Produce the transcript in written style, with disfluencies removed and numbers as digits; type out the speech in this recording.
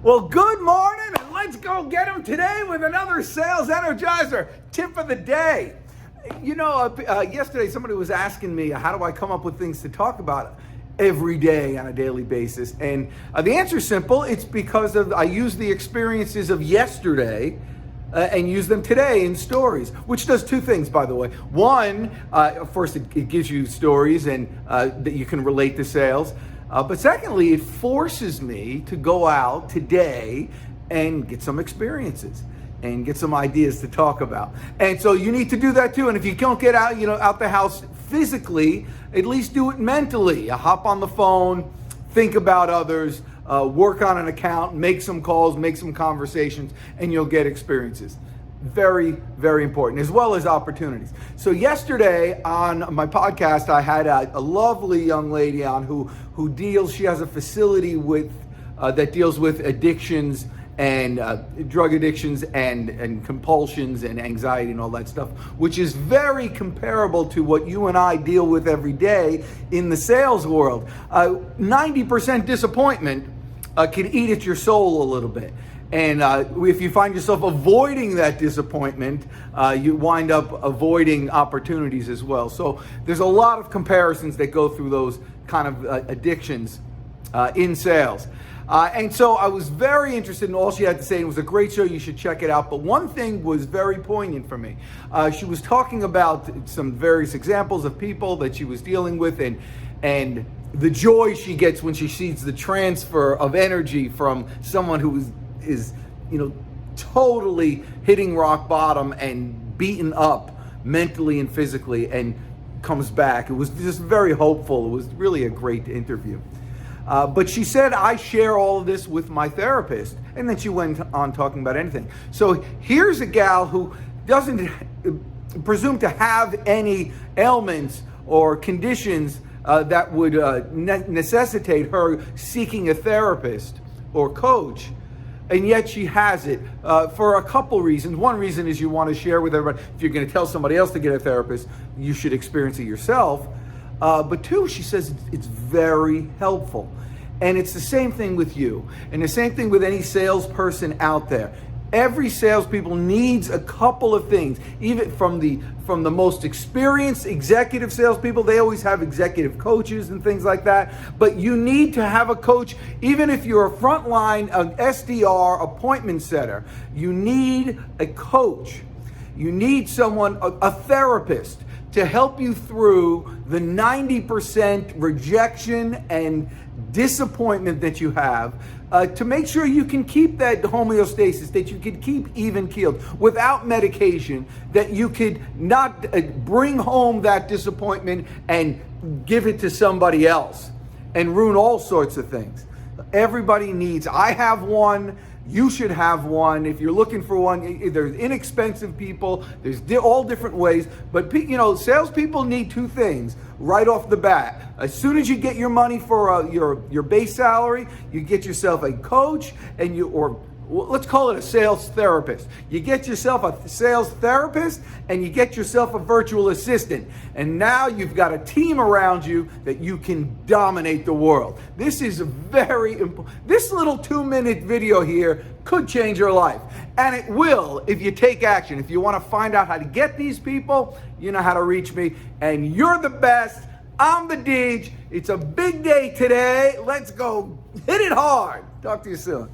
Well, good morning, and let's go get them today with another Sales Energizer tip of the day. Yesterday somebody was asking me, how do I come up with things to talk about every day on a daily basis? And the answer is simple. It's because I use the experiences of yesterday and use them today in stories, which does two things, by the way. One, first, it gives you stories and that you can relate to sales. But secondly, it forces me to go out today and get some experiences and get some ideas to talk about. And so you need to do that too. And if you don't get out, out the house physically, at least do it mentally. Hop on the phone, think about others, work on an account, make some calls, make some conversations, and you'll get experiences. Very, very important, as well as opportunities. So yesterday on my podcast, I had a lovely young lady on who she has a facility that deals with addictions and drug addictions and compulsions and anxiety and all that stuff, which is very comparable to what you and I deal with every day in the sales world. 90% disappointment can eat at your soul a little bit. And if you find yourself avoiding that disappointment, you wind up avoiding opportunities as well. So there's a lot of comparisons that go through those kind of addictions in sales. And so I was very interested in all she had to say. It was a great show. You should check it out. But one thing was very poignant for me. She was talking about some various examples of people that she was dealing with and the joy she gets when she sees the transfer of energy from someone who is totally hitting rock bottom and beaten up mentally and physically and comes back. It was just very hopeful. It was really a great interview. But she said, I share all of this with my therapist. And then she went on talking about anything. So here's a gal who doesn't presume to have any ailments or conditions that would necessitate her seeking a therapist or coach. And yet she has it for a couple reasons. One reason is you want to share with everybody. If you're going to tell somebody else to get a therapist, you should experience it yourself. But two, she says it's very helpful. And it's the same thing with you. And the same thing with any salesperson out there. Every salespeople needs a couple of things. Even from the most experienced executive salespeople, they always have executive coaches and things like that. But you need to have a coach, even if you're a frontline, an SDR, appointment setter. You need a coach. You need someone, a therapist, to help you through the 90% rejection and disappointment that you have, to make sure you can keep that homeostasis, that you can keep even keeled without medication, that you could not bring home that disappointment and give it to somebody else and ruin all sorts of things. Everybody needs, I have one. You should have one. If you're looking for one, there's inexpensive people. There's all different ways. But salespeople need two things right off the bat. As soon as you get your money for your base salary, you get yourself a coach, or let's call it a sales therapist. You get yourself a sales therapist and you get yourself a virtual assistant. And now you've got a team around you that you can dominate the world. This is very important. This little 2-minute video here could change your life. And it will if you take action. If you want to find out how to get these people, you know how to reach me. And you're the best. I'm the Deej. It's a big day today. Let's go hit it hard. Talk to you soon.